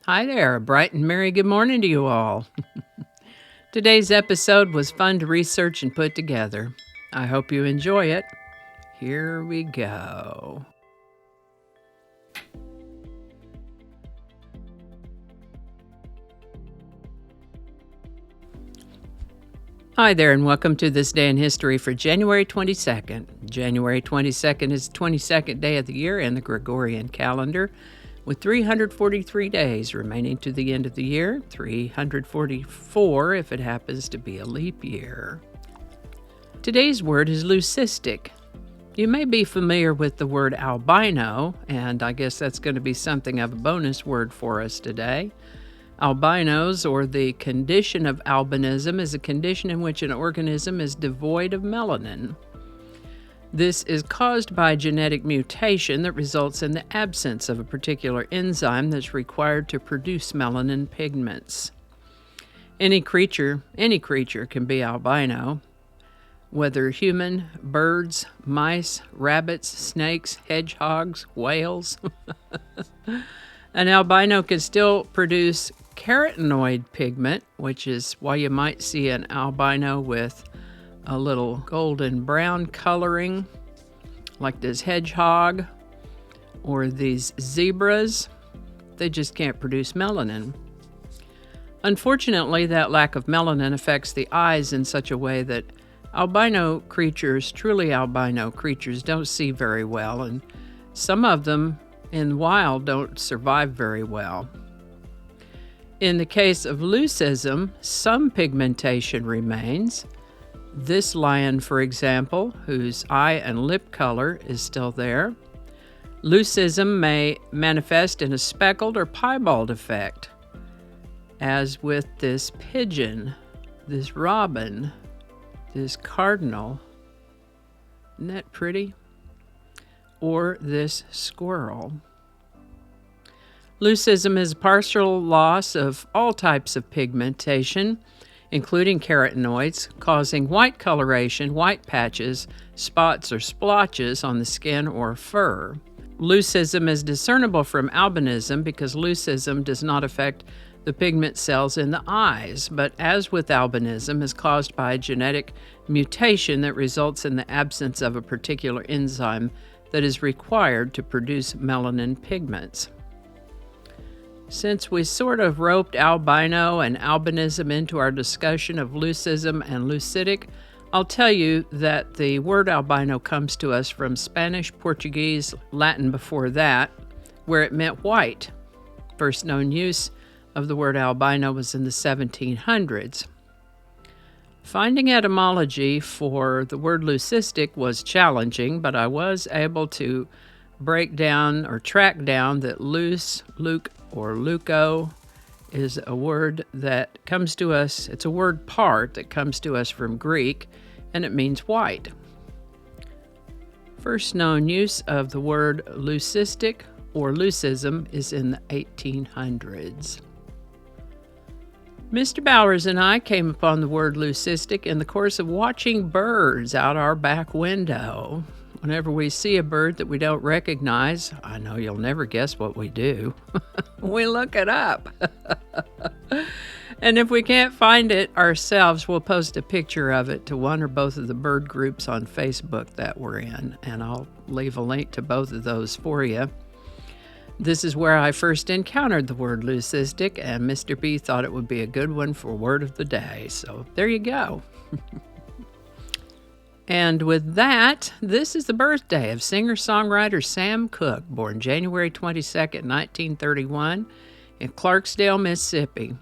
Hi there, a bright and merry good morning to you all. Today's episode was fun to research and put together. I hope you enjoy it. Here we go. Hi there, and welcome to This Day in History for January 22nd. January 22nd is the 22nd day of the year in the Gregorian calendar, with 343 days remaining to the end of the year, 344 if it happens to be a leap year. Today's word is leucistic. You may be familiar with the word albino, and I guess that's going to be something of a bonus word for us today. Albinos, or the condition of albinism, is a condition in which an organism is devoid of melanin. This is caused by genetic mutation that results in the absence of a particular enzyme that's required to produce melanin pigments. Any creature can be albino, whether human, birds, mice, rabbits, snakes, hedgehogs, whales. An albino can still produce carotenoid pigment, which is why you might see an albino with a little golden brown coloring, like this hedgehog or these zebras. They just can't produce melanin. Unfortunately, that lack of melanin affects the eyes in such a way that truly albino creatures, don't see very well, and some of them in the wild don't survive very well. In the case of leucism, some pigmentation remains. This lion, for example, whose eye and lip color is still there. Leucism may manifest in a speckled or piebald effect, as with this pigeon, this robin, this cardinal. Isn't that pretty? Or this squirrel. Leucism is a partial loss of all types of pigmentation, including carotenoids, causing white coloration, white patches, spots, or splotches on the skin or fur. Leucism is discernible from albinism because leucism does not affect the pigment cells in the eyes, but as with albinism, is caused by a genetic mutation that results in the absence of a particular enzyme that is required to produce melanin pigments. Since we sort of roped albino and albinism into our discussion of leucism and leucistic, I'll tell you that the word albino comes to us from Spanish, Portuguese, Latin before that, where it meant white. First known use of the word albino was in the 1700s. Finding etymology for the word leucistic was challenging, but I was able to track down that Luke, or leuco is a word that comes to us, it's a word part that comes to us from Greek, and it means white. First known use of the word leucistic or leucism is in the 1800s. Mr. Bowers and I came upon the word leucistic in the course of watching birds out our back window. Whenever we see a bird that we don't recognize, I know you'll never guess what we do. We look it up. And if we can't find it ourselves, we'll post a picture of it to one or both of the bird groups on Facebook that we're in, and I'll leave a link to both of those for you. This is where I first encountered the word leucistic, and Mr. B thought it would be a good one for word of the day. So there you go. And with that, this is the birthday of singer-songwriter Sam Cooke, born January 22nd, 1931, in Clarksdale, Mississippi.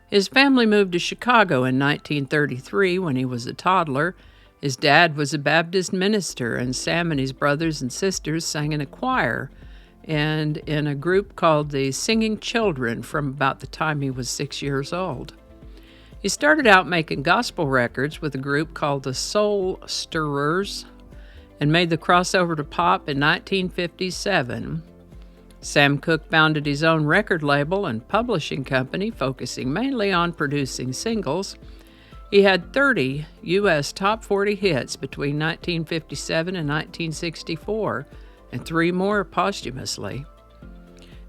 His family moved to Chicago in 1933 when he was a toddler. His dad was a Baptist minister, and Sam and his brothers and sisters sang in a choir and in a group called the Singing Children from about the time he was 6 years old. He started out making gospel records with a group called the Soul Stirrers and made the crossover to pop in 1957. Sam Cooke founded his own record label and publishing company, focusing mainly on producing singles. He had 30 U.S. top 40 hits between 1957 and 1964, and 3 more posthumously.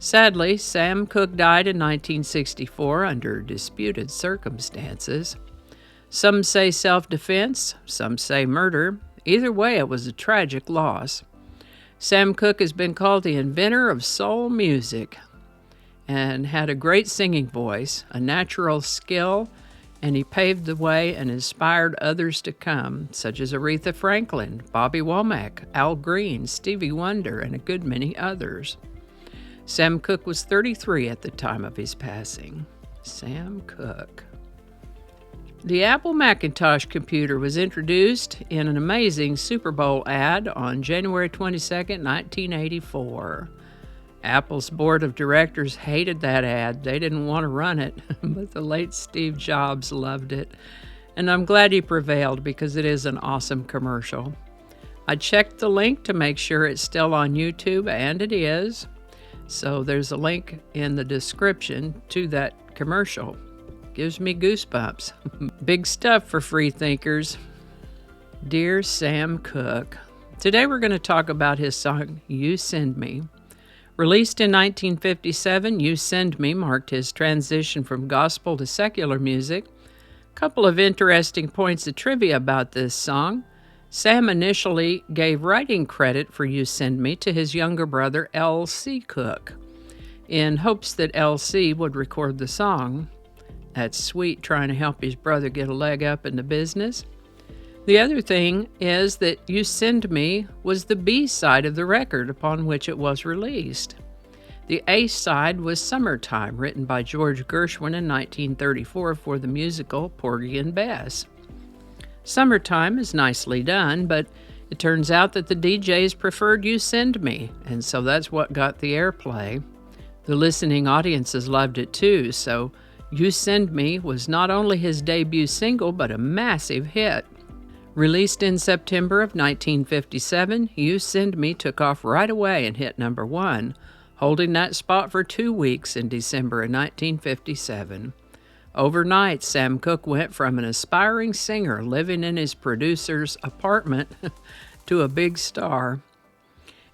Sadly, Sam Cooke died in 1964 under disputed circumstances. Some say self-defense, some say murder. Either way, it was a tragic loss. Sam Cooke has been called the inventor of soul music and had a great singing voice, a natural skill, and he paved the way and inspired others to come, such as Aretha Franklin, Bobby Womack, Al Green, Stevie Wonder, and a good many others. Sam Cooke was 33 at the time of his passing. Sam Cooke. The Apple Macintosh computer was introduced in an amazing Super Bowl ad on January 22, 1984. Apple's board of directors hated that ad. They didn't want to run it, but the late Steve Jobs loved it. And I'm glad he prevailed because it is an awesome commercial. I checked the link to make sure it's still on YouTube, and it is. So there's a link in the description to that commercial. Gives me goosebumps. Big stuff for free thinkers. Dear Sam Cooke. Today we're going to talk about his song, You Send Me. Released in 1957, You Send Me marked his transition from gospel to secular music. A couple of interesting points of trivia about this song. Sam initially gave writing credit for You Send Me to his younger brother, L.C. Cooke, in hopes that L.C. would record the song. That's sweet, trying to help his brother get a leg up in the business. The other thing is that You Send Me was the B side of the record upon which it was released. The A side was Summertime, written by George Gershwin in 1934 for the musical Porgy and Bess. Summertime is nicely done, but it turns out that the DJs preferred You Send Me, and so that's what got the airplay. The listening audiences loved it too, so You Send Me was not only his debut single, but a massive hit. Released in September of 1957, You Send Me took off right away and hit number 1, holding that spot for 2 weeks in December of 1957. Overnight, Sam Cooke went from an aspiring singer living in his producer's apartment to a big star.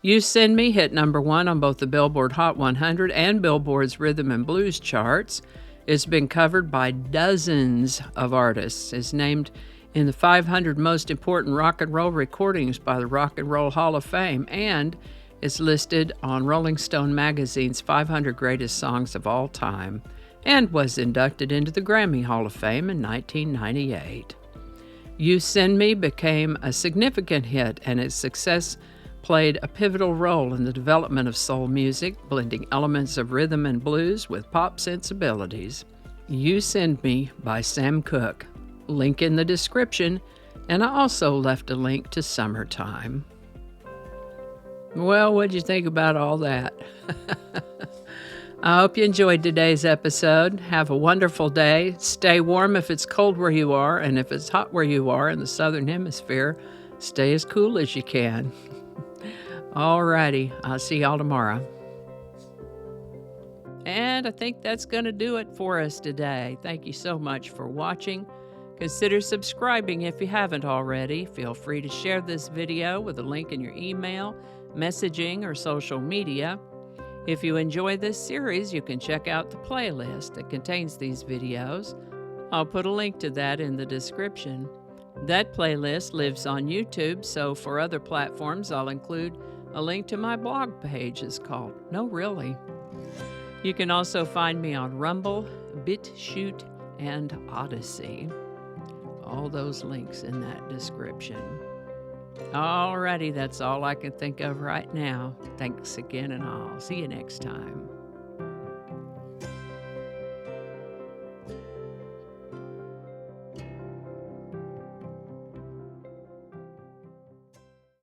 You Send Me hit number 1 on both the Billboard Hot 100 and Billboard's Rhythm and Blues charts. It's been covered by dozens of artists. It's named in the 500 most important rock and roll recordings by the Rock and Roll Hall of Fame, and is listed on Rolling Stone magazine's 500 greatest songs of all time, and was inducted into the Grammy Hall of Fame in 1998. You Send Me became a significant hit, and its success played a pivotal role in the development of soul music, blending elements of rhythm and blues with pop sensibilities. You Send Me by Sam Cooke. Link in the description, and I also left a link to Summertime. Well, what'd you think about all that? I hope you enjoyed today's episode. Have a wonderful day. Stay warm if it's cold where you are, and if it's hot where you are in the southern hemisphere, stay as cool as you can. Alrighty, I'll see y'all tomorrow. And I think that's going to do it for us today. Thank you so much for watching. Consider subscribing if you haven't already. Feel free to share this video with a link in your email, messaging, or social media. If you enjoy this series, you can check out the playlist that contains these videos. I'll put a link to that in the description. That playlist lives on YouTube, so for other platforms, I'll include a link to my blog page. It's called No Really. You can also find me on Rumble, BitChute, and Odyssey. All those links in that description. Alrighty, that's all I can think of right now. Thanks again, and I'll see you next time.